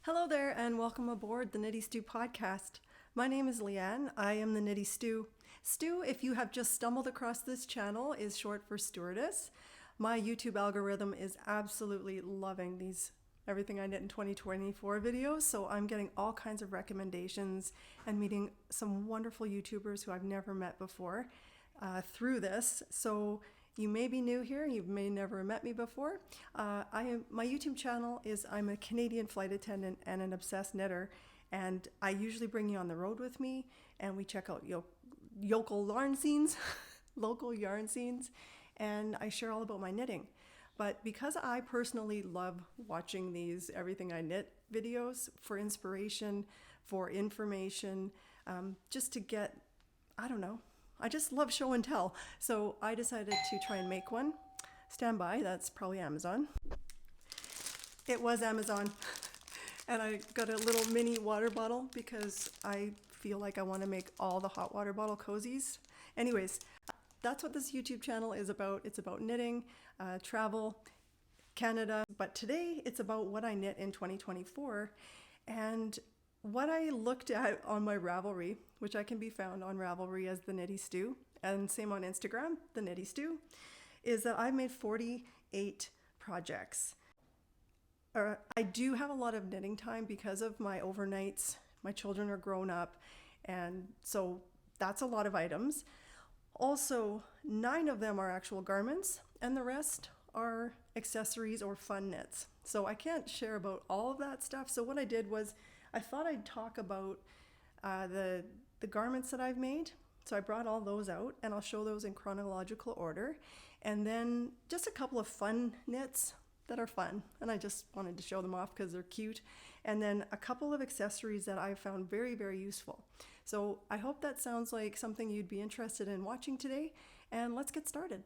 Hello there and welcome aboard the Knitty Stew podcast. My name is Leanne. I am the Knitty Stew. Stew, if you have just stumbled across this channel, is short for stewardess. My YouTube algorithm is absolutely loving these Everything I Knit in 2024 videos, so I'm getting all kinds of recommendations and meeting some wonderful YouTubers who I've never met before through this. So you may be new here, you may never met me before. My YouTube channel is I'm a Canadian flight attendant and an obsessed knitter, and I usually bring you on the road with me and we check out local yarn scenes, local yarn scenes, and I share all about my knitting. But because I personally love watching these Everything I Knit videos for inspiration, for information, just to get, I just love show and tell. So I decided to try and make one. Stand by, that's probably Amazon. It was Amazon. And I got a little mini water bottle because I feel like I want to make all the hot water bottle cozies. Anyways, that's what this YouTube channel is about. It's about knitting, travel, Canada. But today it's about what I knit in 2024 and what I looked at on my Ravelry, which I can be found on Ravelry as the Knitty Stew, and same on Instagram, the Knitty Stew, is that I've made 48 projects. I do have a lot of knitting time because of my overnights. My children are grown up, and so that's a lot of items. Also, 9 of them are actual garments, and the rest are accessories or fun knits. So I can't share about all of that stuff. So what I did was I thought I'd talk about the garments that I've made. So I brought all those out, and I'll show those in chronological order. And then just a couple of fun knits that are fun, and I just wanted to show them off because they're cute. And then a couple of accessories that I found very, very useful. So I hope that sounds like something you'd be interested in watching today, and let's get started.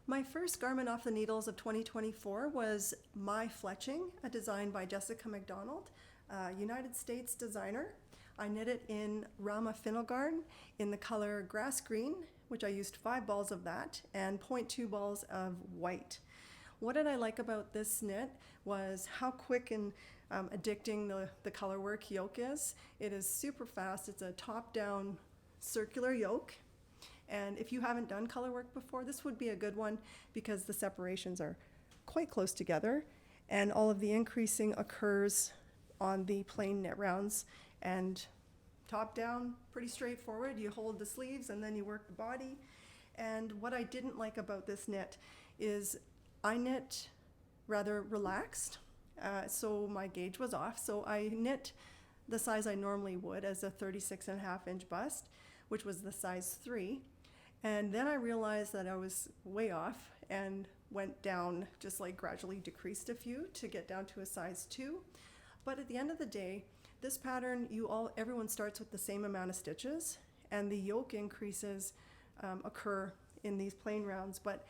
My first garment off the needles of 2024 was My Fletching, a design by Jessica McDonald, a United States designer. I knit it in Rama Finalgarn in the color grass green, which I used 5 balls of that, and 0.2 balls of white. What did I like about this knit was how quick and addicting the color work yoke is. It is super fast. It's a top-down circular yoke. And if you haven't done color work before, this would be a good one because the separations are quite close together and all of the increasing occurs on the plain knit rounds. And top down, pretty straightforward. You hold the sleeves and then you work the body. And what I didn't like about this knit is I knit rather relaxed, so my gauge was off. So I knit the size I normally would as a 36.5 inch bust, which was the size 3. And then I realized that I was way off and went down, just like gradually decreased a few to get down to a size 2. But at the end of the day, this pattern, everyone starts with the same amount of stitches, and the yoke increases occur in these plain rounds, but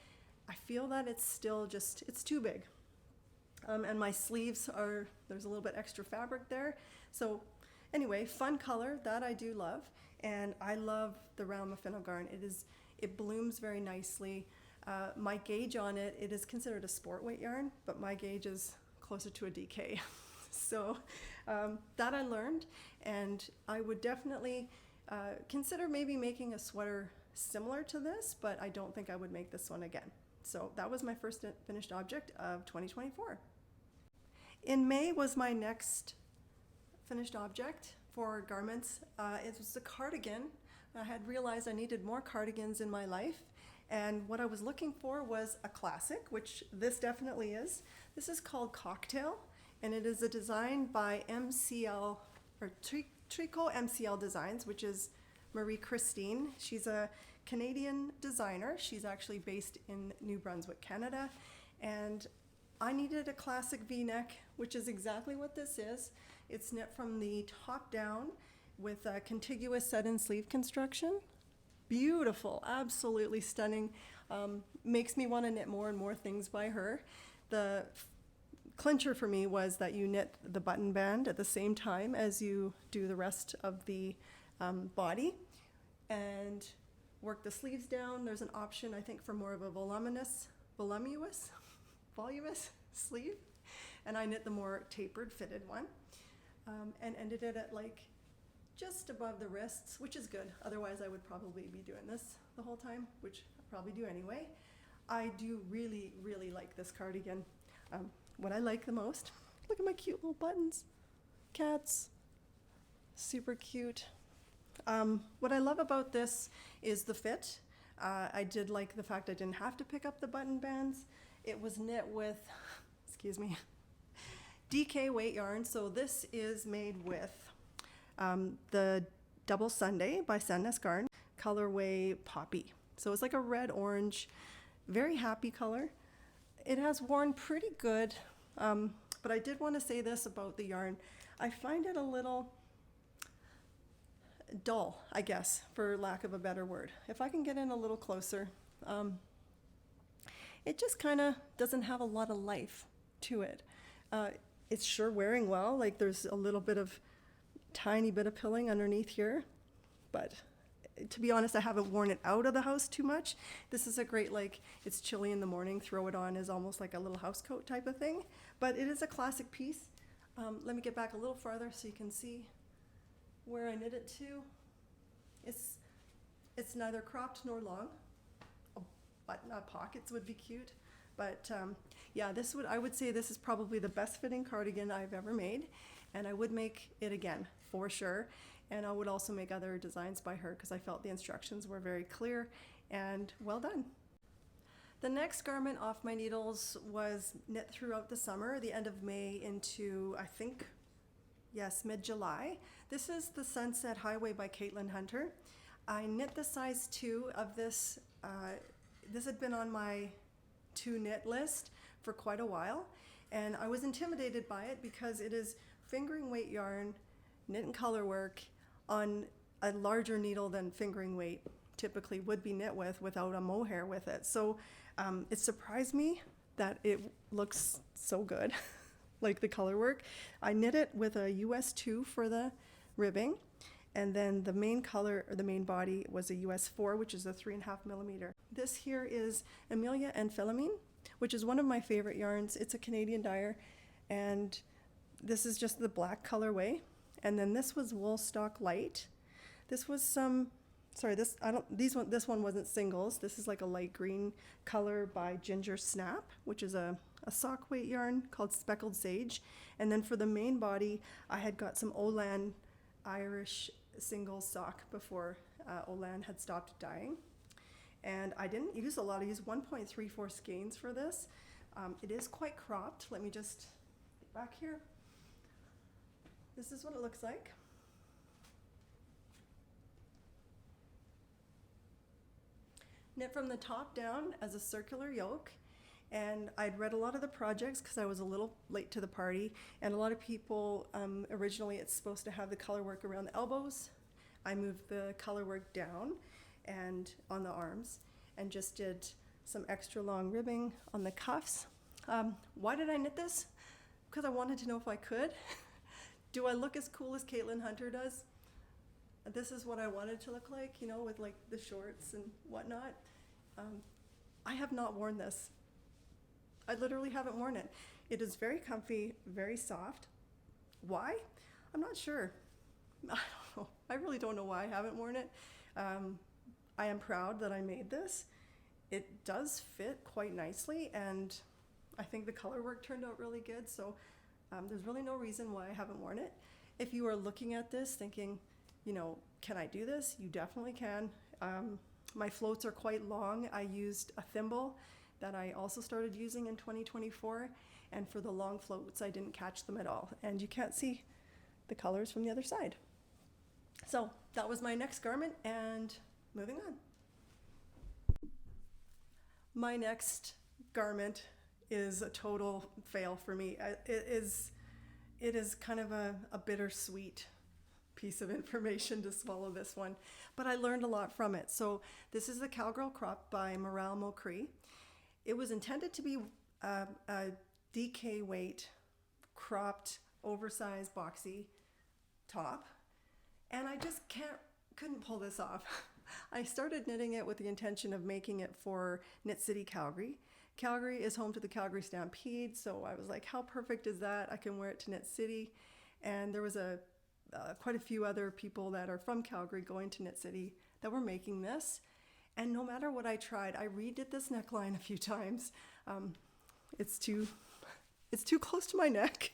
I feel that it's still it's too big. And my sleeves there's a little bit extra fabric there. So anyway, fun color, that I do love. And I love the Rama Finalgarn. It blooms very nicely. My gauge on it is considered a sport weight yarn, but my gauge is closer to a DK. So that I learned, and I would definitely consider maybe making a sweater similar to this, but I don't think I would make this one again. So that was my first finished object of 2024. In May was my next finished object for garments. It was a cardigan. I had realized I needed more cardigans in my life, and what I was looking for was a classic, which this definitely is. This is called Cocktail, and it is a design by MCL, or Tricot MCL Designs, which is Marie Christine. She's a Canadian designer. She's actually based in New Brunswick, Canada, and I needed a classic V-neck, which is exactly what this is. It's knit from the top down with a contiguous set-in sleeve construction. Beautiful, absolutely stunning. Makes me want to knit more and more things by her. The clincher for me was that you knit the button band at the same time as you do the rest of the body and work the sleeves down. There's an option, I think, for more of a voluminous sleeve. and I knit the more tapered fitted one, and ended it at like just above the wrists, which is good. Otherwise I would probably be doing this the whole time, which I probably do anyway. I do really, really like this cardigan. What I like the most, look at my cute little buttons. Cats, super cute. What I love about this is the fit. I did like the fact I didn't have to pick up the button bands. It was knit with, excuse me, DK weight yarn. So this is made with the Double Sunday by Sandnes Garn, colorway Poppy. So it's like a red-orange, very happy color. It has worn pretty good, but I did want to say this about the yarn. I find it a little dull, I guess, for lack of a better word. If I can get in a little closer, it just kind of doesn't have a lot of life to it. It's sure wearing well, like there's a little bit of, tiny bit of pilling underneath here, but to be honest, I haven't worn it out of the house too much. This is a great, like, it's chilly in the morning, throw it on as almost like a little house coat type of thing, but it is a classic piece. Let me get back a little farther so you can see where I knit it to. It's neither cropped nor long. Pockets would be cute, but yeah, I would say this is probably the best fitting cardigan I've ever made, and I would make it again for sure. And I would also make other designs by her because I felt the instructions were very clear and well done. The next garment off my needles was knit throughout the summer, the end of May into, I think, yes, mid-July. This is the Sunset Highway by Caitlin Hunter. I knit the size 2 of this. This had been on my to knit list for quite a while, and I was intimidated by it because it is fingering weight yarn, knit and color work on a larger needle than fingering weight typically would be knit with without a mohair with it. So it surprised me that it looks so good, like the color work. I knit it with a US 2 for the ribbing, and then the main color, or the main body, was a US 4, which is a 3.5 millimeter. This here is Amelia and Philomene, which is one of my favorite yarns. It's a Canadian dyer, and this is just the black colorway. And then this was Woolstock Light. This was this one wasn't singles. This is like a light green color by Ginger Snap, which is a sock weight yarn called Speckled Sage. And then for the main body, I had got some Olan Irish single sock before Olan had stopped dyeing. And I didn't use a lot. I used 1.34 skeins for this. It is quite cropped. Let me just get back here. This is what it looks like. Knit from the top down as a circular yoke, and I'd read a lot of the projects because I was a little late to the party, and a lot of people, originally it's supposed to have the color work around the elbows. I moved the color work down and on the arms and just did some extra long ribbing on the cuffs. Why did I knit this? Because I wanted to know if I could. Do I look as cool as Caitlin Hunter does? This is what I wanted to look like, you know, with like the shorts and whatnot. I have not worn this. I literally haven't worn it. It is very comfy, very soft. Why? I'm not sure. I don't know. I really don't know why I haven't worn it. I am proud that I made this. It does fit quite nicely, and I think the color work turned out really good, so there's really no reason why I haven't worn it. If you are looking at this thinking, you know, can I do this? You definitely can. My floats are quite long. I used a thimble that I also started using in 2024, and for the long floats I didn't catch them at all, and you can't see the colors from the other side. So that was my next garment, and moving on. My next garment is a total fail for me. It is kind of a bittersweet piece of information to swallow this one, but I learned a lot from it. So this is the Cowgirl crop by Maral Mokri. It was intended to be a DK weight, cropped, oversized, boxy top, and I just couldn't pull this off. I started knitting it with the intention of making it for Knit City Calgary, Calgary is home to the Calgary Stampede, so I was like, how perfect is that? I can wear it to Knit City. And there was quite a few other people that are from Calgary going to Knit City that were making this. And no matter what I tried, I redid this neckline a few times. It's too close to my neck.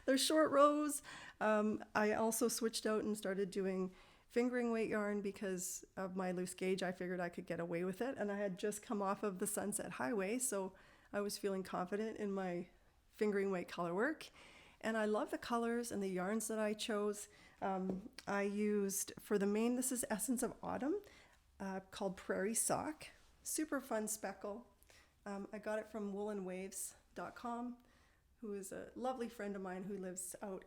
There's short rows. I also switched out and started doing fingering weight yarn because of my loose gauge. I figured I could get away with it, and I had just come off of the Sunset Highway, so I was feeling confident in my fingering weight color work. And I love the colors and the yarns that I chose. I used, for the main, this is Essence of Autumn, called Prairie Sock. Super fun speckle. I got it from woolenwaves.com, who is a lovely friend of mine who lives out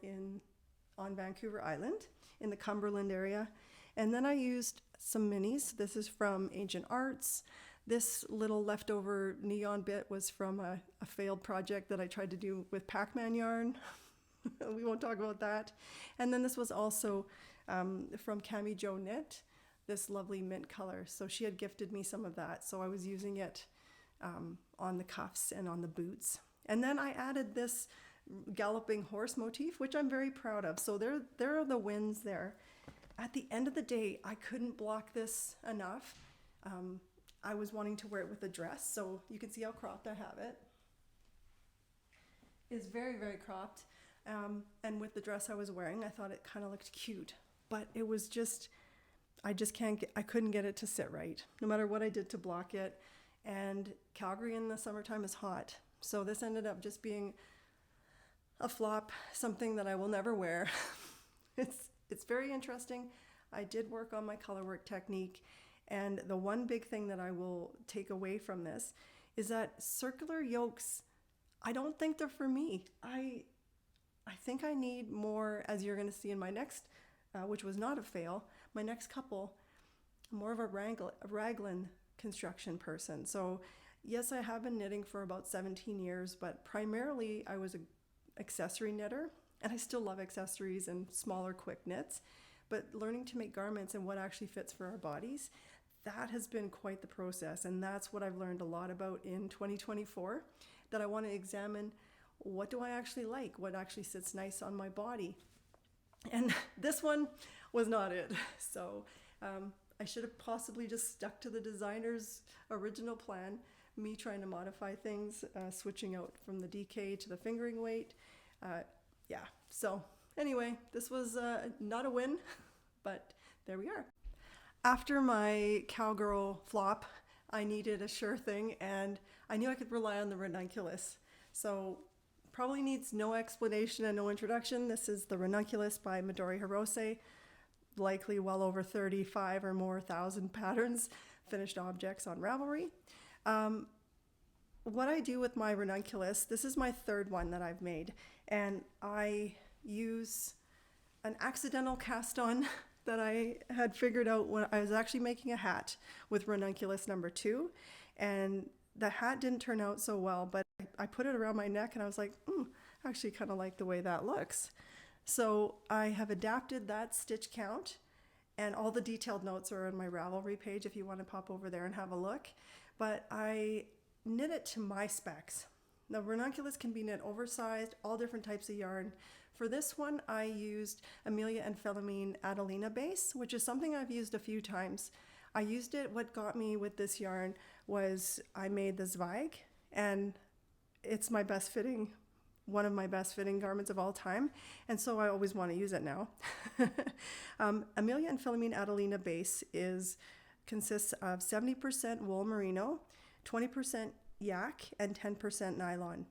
on Vancouver Island in the Cumberland area. And then I used some minis. This is from Ancient Arts. This little leftover neon bit was from a failed project that I tried to do with Pac-Man yarn. We won't talk about that. And then this was also from Camijoknit, this lovely mint color. So she had gifted me some of that. So I was using it on the cuffs and on the boots. And then I added this galloping horse motif, which I'm very proud of. So there are the wins there. At the end of the day, I couldn't block this enough. I was wanting to wear it with a dress, so you can see how cropped I have it. It's very, very cropped. And with the dress I was wearing, I thought it kind of looked cute, but it was just, I couldn't get it to sit right, no matter what I did to block it. And Calgary in the summertime is hot. So this ended up just being a flop, something that I will never wear. It's very interesting. I did work on my color work technique. And the one big thing that I will take away from this is that circular yokes, I don't think they're for me. I think I need more, as you're going to see in my next, which was not a fail, my next couple, more of a raglan construction person. So yes, I have been knitting for about 17 years, but primarily I was an accessory knitter, and I still love accessories and smaller quick knits, but learning to make garments and what actually fits for our bodies, that has been quite the process. And that's what I've learned a lot about in 2024, that I want to examine, what do I actually like? What actually sits nice on my body? And this one was not it. So I should have possibly just stuck to the designer's original plan, me trying to modify things, switching out from the DK to the fingering weight. Yeah, so anyway, this was not a win, but there we are. After my Cowgirl flop, I needed a sure thing, and I knew I could rely on the Ranunculus. So probably needs no explanation and no introduction. This is the Ranunculus by Midori Hirose, likely well over 35 or more thousand patterns, finished objects on Ravelry. What I do with my Ranunculus, this is my third one that I've made, and I use an accidental cast on that I had figured out when I was actually making a hat with Ranunculus number 2, and the hat didn't turn out so well, but I put it around my neck and I was like, I actually kind of like the way that looks. So I have adapted that stitch count, and all the detailed notes are on my Ravelry page if you want to pop over there and have a look. But I knit it to my specs. The Ranunculus can be knit oversized, all different types of yarn. For this one, I used Amelia and Philomene Adelina base, which is something I've used a few times. I used it, what got me with this yarn was I made the Zweig, and it's my best fitting, one of my best fitting garments of all time, and so I always want to use it now. Amelia and Philomene Adelina base consists of 70% wool merino, 20% yak, and 10% nylon.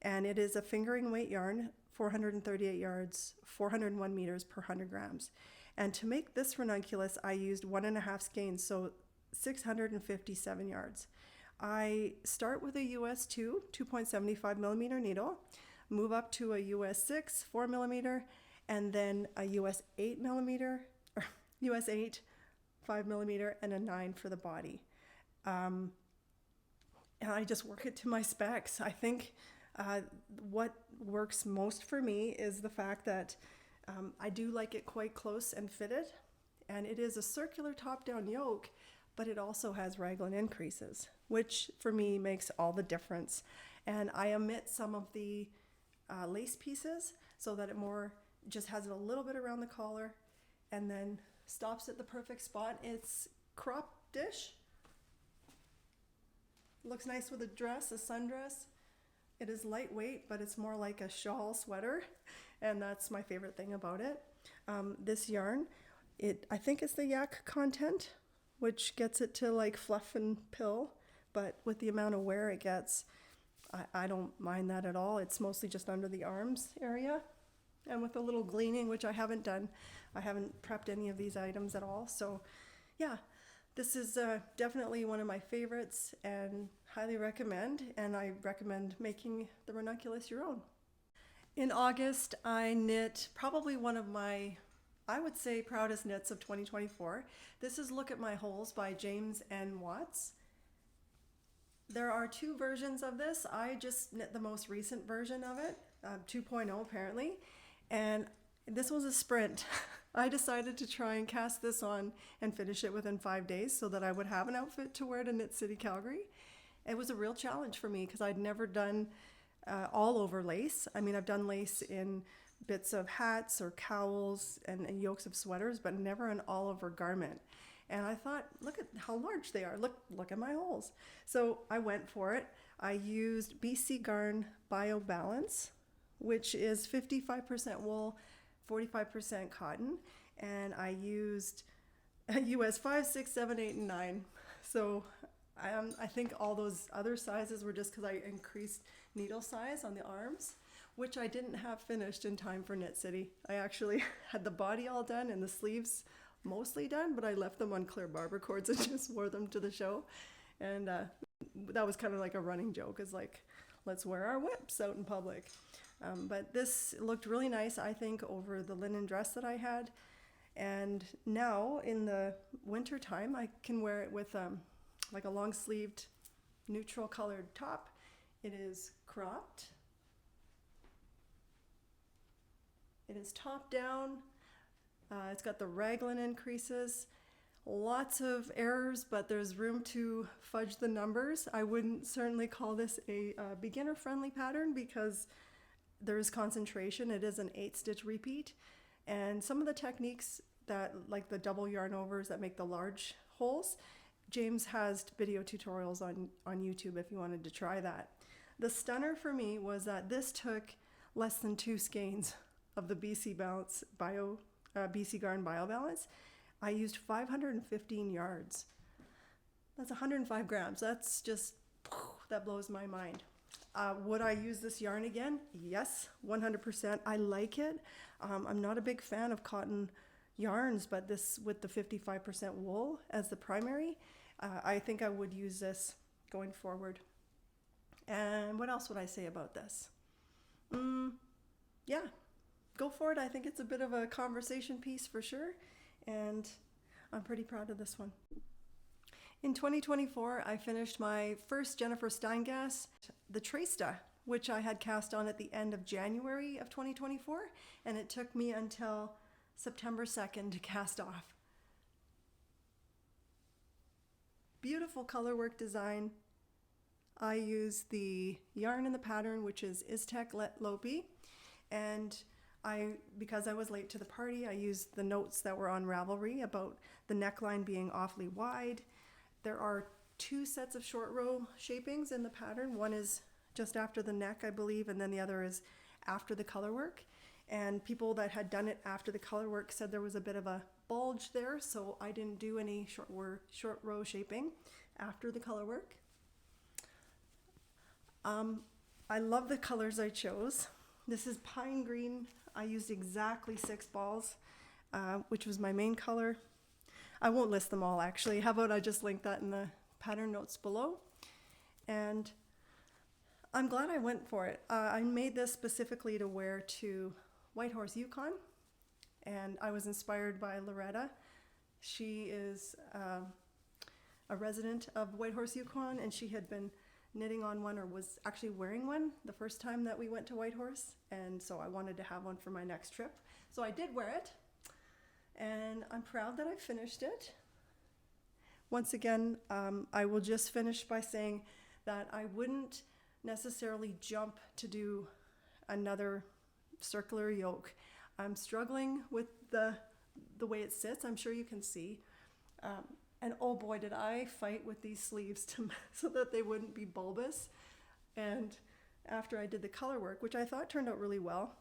And it is a fingering weight yarn, 438 yards, 401 meters per 100 grams. And to make this Ranunculus, I used 1.5 skeins, so 657 yards. I start with a US 2, 2.75 millimeter needle, move up to a US 6, 4 millimeter, and then a US 8 millimeter, or US 8, 5 millimeter, and a 9 for the body. And I just work it to my specs. I think what works most for me is the fact that I do like it quite close and fitted, and it is a circular top-down yoke, but it also has raglan increases, which for me makes all the difference. And I omit some of the lace pieces so that it more just has it a little bit around the collar and then stops at the perfect spot. It's crop-ish. Looks nice with a dress, a sundress. It is lightweight, but it's more like a shawl sweater, and that's my favorite thing about it. This yarn, I think it's the yak content, which gets it to like fluff and pill, but with the amount of wear it gets, I don't mind that at all. It's mostly just under the arms area, and with a little gleaning, which I haven't done. I haven't prepped any of these items at all, so yeah. This is definitely one of my favorites and highly recommend, and I recommend making the Ranunculus your own. In August, I knit probably one of my, I would say, proudest knits of 2024. This is Look at My Holes by James N. Watts. There are two versions of this. I just knit the most recent version of it, 2.0 apparently, and this was a sprint. I decided to try and cast this on and finish it within 5 days so that I would have an outfit to wear to Knit City, Calgary. It was a real challenge for me because I'd never done all over lace. I mean, I've done lace in bits of hats or cowls and yokes of sweaters, but never an all over garment. And I thought, look at how large they are. Look at my holes. So I went for it. I used BC Garn Bio Balance, which is 55% wool, 45% cotton, and I used US 5, 6, 7, 8, and 9. So I think all those other sizes were just because I increased needle size on the arms, which I didn't have finished in time for Knit City. I actually had the body all done and the sleeves mostly done, but I left them on clear barber cords and just wore them to the show. And that was kind of like a running joke, is like, let's wear our whips out in public. But this looked really nice, I think, over the linen dress that I had. And now in the winter time, I can wear it with like a long sleeved neutral colored top. It is cropped. It is top down. It's got the raglan increases. Lots of errors, but there's room to fudge the numbers. I wouldn't certainly call this a beginner friendly pattern because there is concentration. It is an 8-stitch repeat, and some of the techniques that, like the double yarn overs that make the large holes, James has video tutorials on YouTube if you wanted to try that. The stunner for me was that this took less than 2 skeins of the BC Garn Bio Balance. I used 515 yards. That's 105 grams. That's just, that blows my mind. Would I use this yarn again? Yes, 100%. I like it. I'm not a big fan of cotton yarns, but this with the 55% wool as the primary, I think I would use this going forward. And what else would I say about this? Yeah, go for it. I think it's a bit of a conversation piece for sure, and I'm pretty proud of this one. In 2024, I finished my first Jennifer Steingass, the Treysta, which I had cast on at the end of January of 2024, and it took me until September 2nd to cast off. Beautiful colorwork design. I used the yarn in the pattern, which is Iztec Lopi, and because I was late to the party, I used the notes that were on Ravelry about the neckline being awfully wide. There are 2 sets of short row shapings in the pattern. One is just after the neck, I believe, and then the other is after the colorwork. And people that had done it after the colorwork said there was a bit of a bulge there, so I didn't do any short row shaping after the colorwork. I love the colors I chose. This is pine green. I used exactly 6 balls, which was my main color. I won't list them all actually. How about I just link that in the pattern notes below? And I'm glad I went for it. I made this specifically to wear to Whitehorse, Yukon, and I was inspired by Loretta. She is a resident of Whitehorse, Yukon, and she had been knitting on one, or was actually wearing one the first time that we went to Whitehorse, and so I wanted to have one for my next trip. So I did wear it, and I'm proud that I finished it. once again, I will just finish by saying that I wouldn't necessarily jump to do another circular yoke. I'm struggling with the way it sits. I'm sure you can see. And oh boy, did I fight with these sleeves so that they wouldn't be bulbous. And after I did the color work, which I thought turned out really well,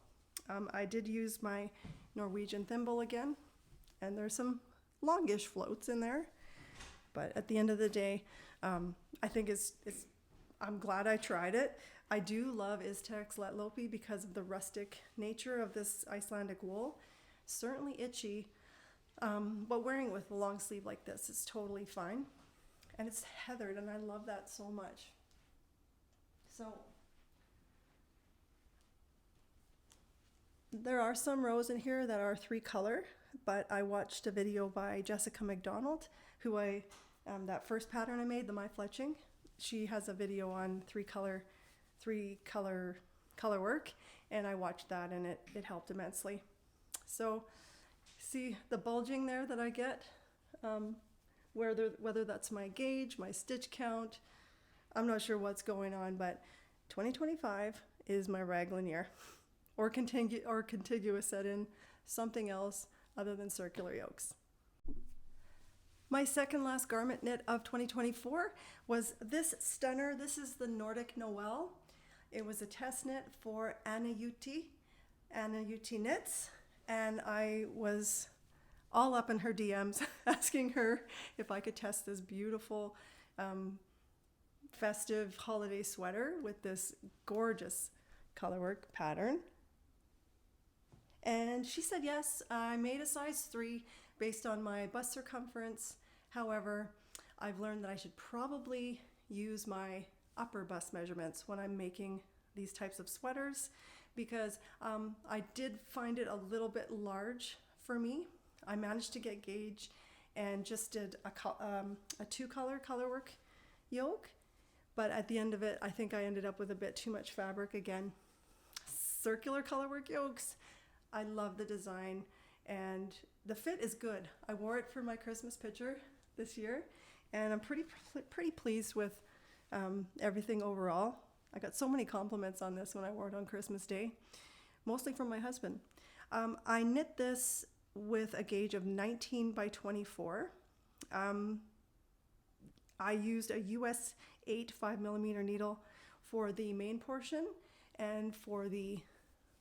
I did use my Norwegian thimble again, and there's some longish floats in there. But at the end of the day, I think I'm glad I tried it. I do love Istex Letlopi because of the rustic nature of this Icelandic wool. Certainly itchy, but wearing it with a long sleeve like this is totally fine. And it's heathered, and I love that so much. So there are some rows in here that are 3-color, but I watched a video by Jessica McDonald, who that first pattern I made, the My Fletching, she has a video on 3-color color work, and I watched that, and it helped immensely. So see the bulging there that I get, whether that's my gauge, my stitch count, I'm not sure what's going on, but 2025 is my raglan year, or contiguous set in something else other than circular yokes. My second last garment knit of 2024 was this stunner. This is the Nordic Noel. It was a test knit for Anniina Juuti Knits, and I was all up in her DMs asking her if I could test this beautiful festive holiday sweater with this gorgeous colorwork pattern. And she said yes. I made a size 3 based on my bust circumference. However, I've learned that I should probably use my upper bust measurements when I'm making these types of sweaters, because I did find it a little bit large for me. I managed to get gauge and just did a 2-color colorwork yoke, but at the end of it, I think I ended up with a bit too much fabric again. Circular colorwork yokes, I love the design, and the fit is good. I wore it for my Christmas picture this year, and I'm pretty pleased with everything overall. I got so many compliments on this when I wore it on Christmas Day, mostly from my husband. I knit this with a gauge of 19 by 24. I used a US 8 5mm needle for the main portion, and for the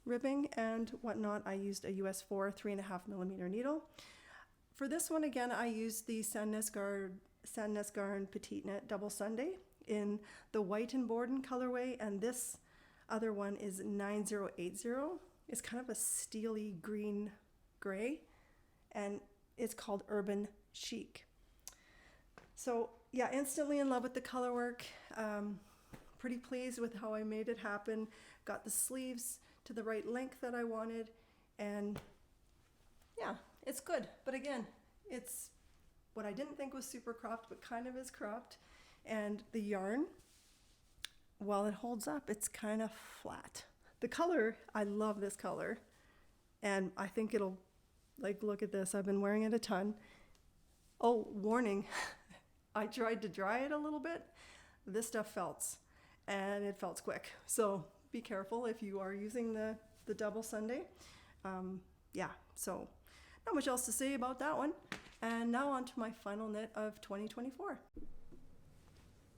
ribbing and whatnot, I used a US 4 3.5mm needle. For this one, again, I used the Sandnes Garn Petite Knit Double Sunday in the white and Borden colorway, and this other one is 9080. It's kind of a steely green gray, and it's called Urban Chic. So yeah, instantly in love with the color work. Pretty pleased with how I made it happen. Got the sleeves to the right length that I wanted, and yeah, it's good. But again, it's what I didn't think was super cropped, but kind of is cropped. And the yarn, while it holds up, it's kind of flat. The color, I love this color, and I think it'll, like, look at this. I've been wearing it a ton. Oh, warning. I tried to dry it a little bit. This stuff felts, and it felts quick. So be careful if you are using the double Sunday. Yeah, so not much else to say about that one. And now on to my final knit of 2024.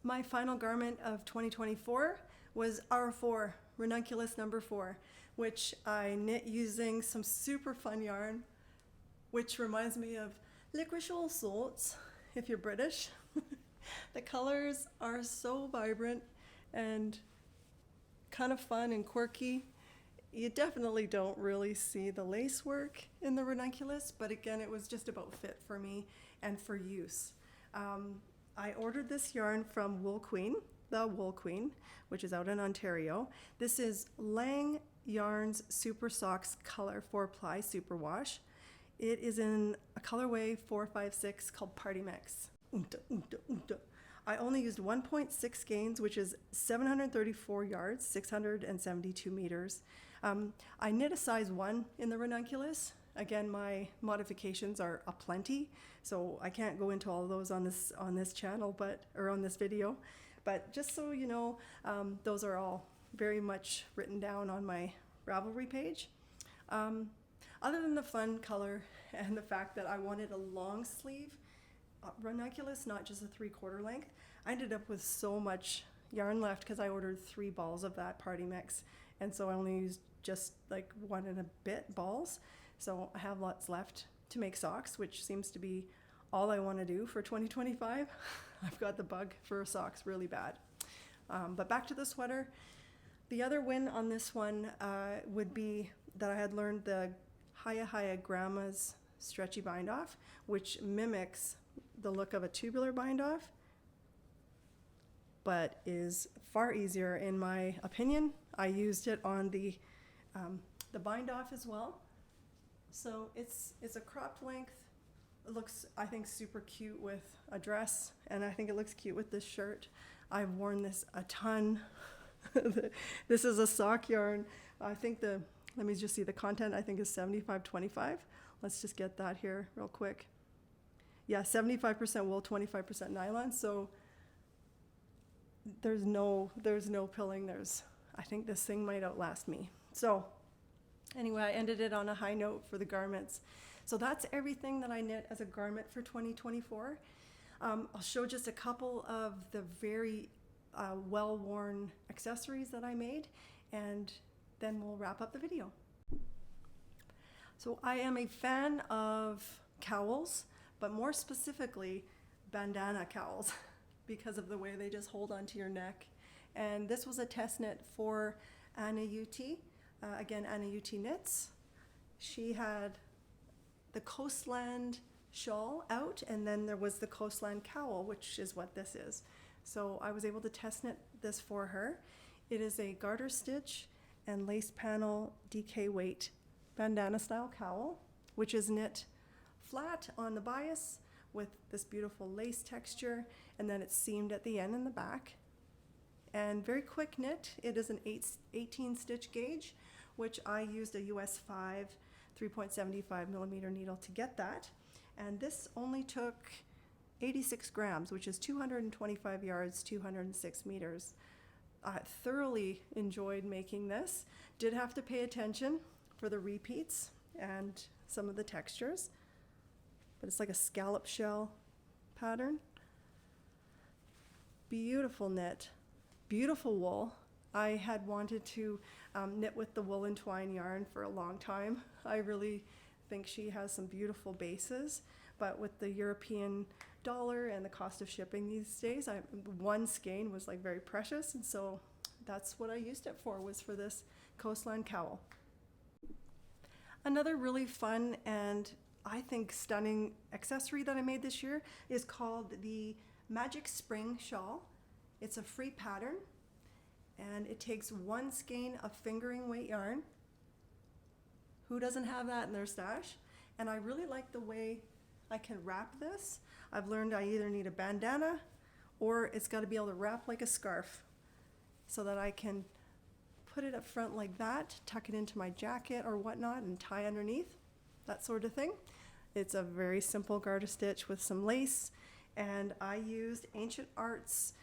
My final garment of 2024 was R4, Ranunculus number 4, which I knit using some super fun yarn, which reminds me of licorice all sorts, if you're British. The colors are so vibrant and kind of fun and quirky. You definitely don't really see the lace work in the Ranunculus, but again, it was just about fit for me and for use. I ordered this yarn from Wool Queen, the Wool Queen, which is out in Ontario. This is Lang Yarns Super Socks Color 4-ply Superwash. It is in a colorway 456 called Party Mix. I only used 1.6 skeins, which is 734 yards, 672 meters. I knit a size 1 in the Ranunculus Again, my modifications are aplenty, so I can't go into all of those on this channel, or on this video. But just so you know, those are all very much written down on my Ravelry page. Other than the fun color and the fact that I wanted a long sleeve ranunculus, not just a 3/4 length, I ended up with so much yarn left because I ordered 3 balls of that party mix, and so I only used just like 1 and a bit balls. So I have lots left to make socks, which seems to be all I want to do for 2025. I've got the bug for socks really bad. But back to the sweater. The other win on this one would be that I had learned the Haya Grandma's stretchy bind off, which mimics the look of a tubular bind off, but is far easier in my opinion. I used it on the bind off as well. So it's a cropped length. It looks, I think, super cute with a dress, and I think it looks cute with this shirt. I've worn this a ton. This is a sock yarn. I think let me just see, the content I think is 75-25. Let's just get that here real quick. Yeah, 75% wool, 25% nylon. So there's no pilling. I think this thing might outlast me. So anyway, I ended it on a high note for the garments. So that's everything that I knit as a garment for 2024. I'll show just a couple of the very well-worn accessories that I made, and then we'll wrap up the video. So I am a fan of cowls, but more specifically bandana cowls because of the way they just hold onto your neck. And this was a test knit for Anniina Juuti. Again, Anniina Juuti Knits. She had the Coastland shawl out, and then there was the Coastland cowl, which is what this is. So I was able to test knit this for her. It is a garter stitch and lace panel DK weight bandana style cowl, which is knit flat on the bias with this beautiful lace texture, and then it's seamed at the end and the back. And very quick knit. It is an 18 stitch gauge, which I used a US 5 3.75 millimeter needle to get that. And this only took 86 grams, which is 225 yards, 206 meters. I thoroughly enjoyed making this. Did have to pay attention for the repeats and some of the textures, but it's like a scallop shell pattern. Beautiful knit, beautiful wool. I had wanted to knit with the woolen twine yarn for a long time. I really think she has some beautiful bases, but with the European dollar and the cost of shipping these days, one skein was like very precious, and so that's what I used it for, was for this Coastland cowl. Another really fun and I think stunning accessory that I made this year is called the Magic Spring Shawl. It's a free pattern, and it takes 1 skein of fingering weight yarn. Who doesn't have that in their stash? And I really like the way I can wrap this. I've learned I either need a bandana or it's got to be able to wrap like a scarf, so that I can put it up front like that, tuck it into my jacket or whatnot, and tie underneath, that sort of thing. It's a very simple garter stitch with some lace, and I used Ancient Arts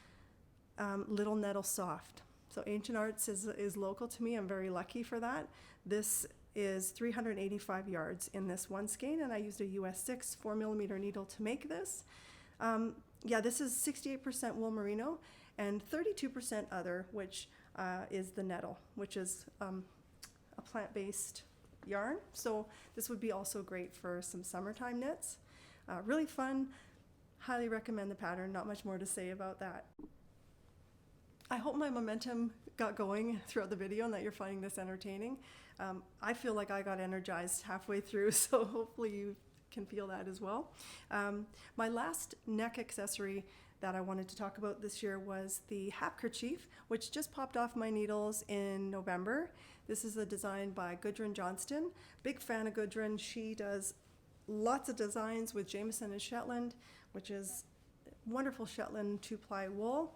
Little Nettle Soft. So Ancient Arts is local to me. I'm very lucky for that. This is 385 yards in this 1 skein, and I used a US 6 4 millimeter needle to make this. Yeah, this is 68% wool merino and 32% other, which is the nettle, which is a plant-based yarn. So this would be also great for some summertime knits. Really fun. Highly recommend the pattern. Not much more to say about that. I hope my momentum got going throughout the video and that you're finding this entertaining. I feel like I got energized halfway through, so hopefully you can feel that as well. My last neck accessory that I wanted to talk about this year was the Hapkerchief, which just popped off my needles in November. This is a design by Gudrun Johnston. Big fan of Gudrun. She does lots of designs with Jameson and Shetland, which is wonderful Shetland 2-ply wool.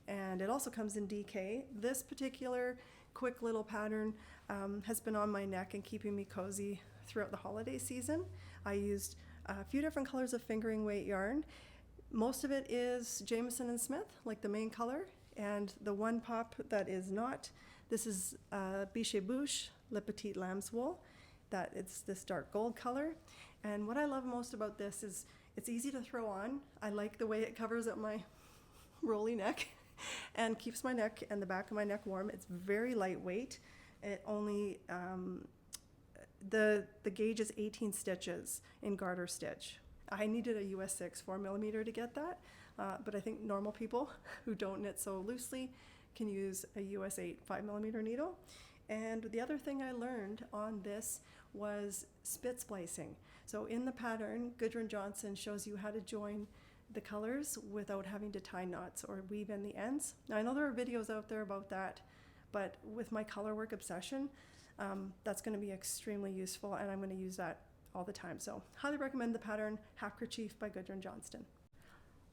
And it also comes in DK. This particular quick little pattern has been on my neck and keeping me cozy throughout the holiday season. I used a few different colors of fingering weight yarn. Most of it is Jameson and Smith, like the main color, and the one pop that is not, this is Biche Bouche Le Petit Lamb's Wool. That it's this dark gold color. And what I love most about this is it's easy to throw on. I like the way it covers up my rolly neck and keeps my neck and the back of my neck warm. It's very lightweight. It only, the gauge is 18 stitches in garter stitch. I needed a US 6 4mm to get that, but I think normal people who don't knit so loosely can use a US 8 5mm needle. And the other thing I learned on this was spit splicing. So in the pattern, Gudrun Johnston shows you how to join the colors without having to tie knots or weave in the ends. Now I know there are videos out there about that, but with my color work obsession, that's going to be extremely useful, and I'm going to use that all the time. So highly recommend the pattern Hapkerchief by Gudrun Johnston.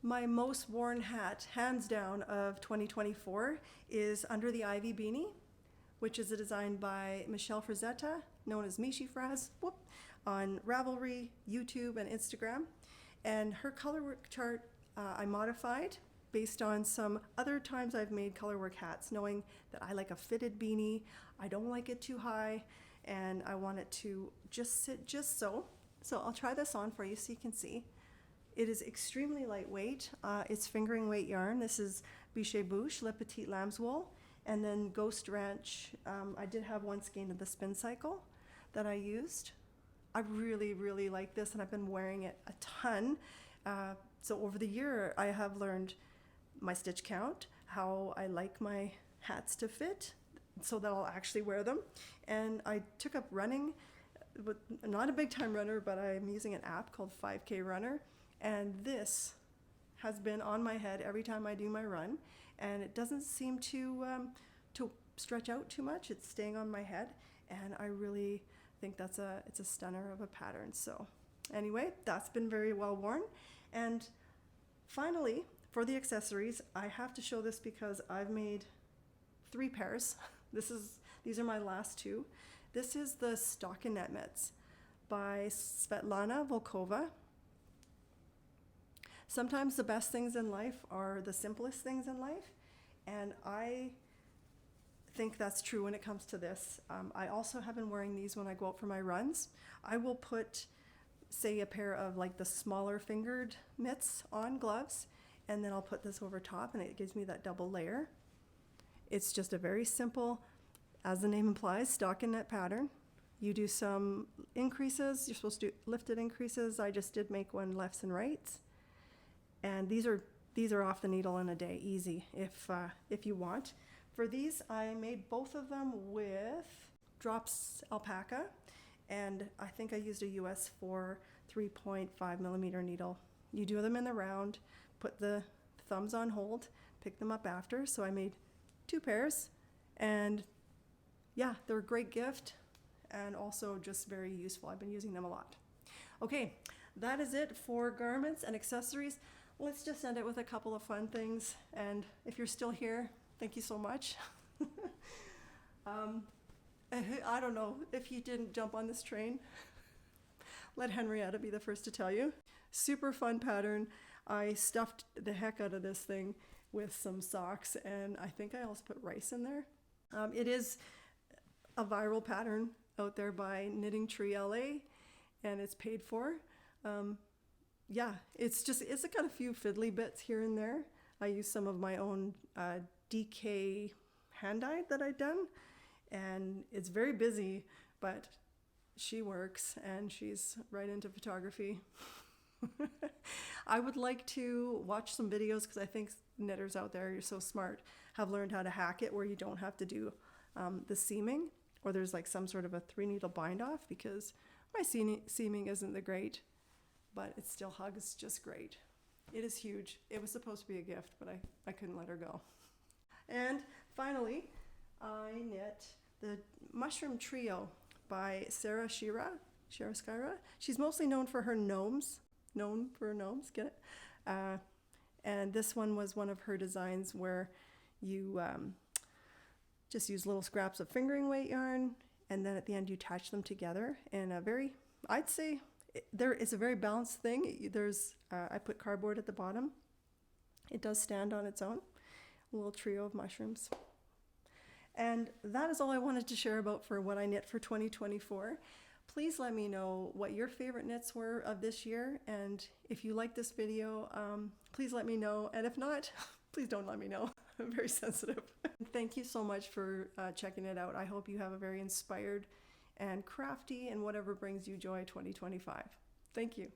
My most worn hat, hands down, of 2024 is Under the Ivy Beanie, which is a design by Michele Frazzetta, known as Michi Fraz, on Ravelry, YouTube, and Instagram. And her color work chart I modified based on some other times I've made color work hats, knowing that I like a fitted beanie, I don't like it too high, and I want it to just sit just so. So I'll try this on for you so you can see. It is extremely lightweight. It's fingering weight yarn. This is Biche Bouche Le Petit Lamb's Wool. And then Ghost Ranch, I did have one skein of the spin cycle that I used. I really, really like this, and I've been wearing it a ton. So over the year, I have learned my stitch count, how I like my hats to fit, so that I'll actually wear them. And I took up running, but not a big time runner, but I'm using an app called 5K Runner. And this has been on my head every time I do my run. And it doesn't seem to stretch out too much. It's staying on my head, and I really think it's a stunner of a pattern. So anyway, that's been very well worn. And finally, for the accessories, I have to show this because I've made 3 pairs. These are my last 2. This is the Stockinette mitts by Svetlana Volkova. Sometimes the best things in life are the simplest things in life, and I think that's true when it comes to this. I also have been wearing these when I go out for my runs. I will put, say, a pair of like the smaller fingered mitts on gloves, and then I'll put this over top, and it gives me that double layer. It's just a very simple, as the name implies, stockinette pattern. You do some increases. You're supposed to do lifted increases. I just did make one lefts and rights. And these are off the needle in a day, easy, if you want. For these, I made both of them with Drops alpaca, and I think I used a US 4 3.5mm needle. You do them in the round, put the thumbs on hold, pick them up after. So I made 2 pairs, and yeah, they're a great gift and also just very useful. I've been using them a lot. Okay, that is it for garments and accessories. Let's just end it with a couple of fun things. And if you're still here, thank you so much. I don't know if you didn't jump on this train. Let Henrietta be the first to tell you. Super fun pattern. I stuffed the heck out of this thing with some socks, and I think I also put rice in there. It is a viral pattern out there by Knitting Tree LA, and it's paid for. Yeah, it's got a few fiddly bits here and there. I used some of my own DK hand dyed that I'd done, and it's very busy, but she works and she's right into photography. I would like to watch some videos, because I think knitters out there, you're so smart, have learned how to hack it where you don't have to do the seaming, or there's like some sort of a 3-needle bind off, because my seaming isn't the great, but it still hugs just great. It is huge. It was supposed to be a gift, but I couldn't let her go. And finally, I knit the Mushroom Trio by Sarah Shira. She's mostly known for her gnomes. Get it? And this one was one of her designs where you Just use little scraps of fingering weight yarn, and then at the end you attach them together in a very, I'd say, there is a very balanced thing. I put cardboard at the bottom. It does stand on its own. A little trio of mushrooms. And that is all I wanted to share about for what I knit for 2024. Please let me know what your favorite knits were of this year. And if you like this video, please let me know. And if not, please don't let me know. I'm very sensitive. Thank you so much for checking it out. I hope you have a very inspired and crafty and whatever brings you joy 2025. Thank you.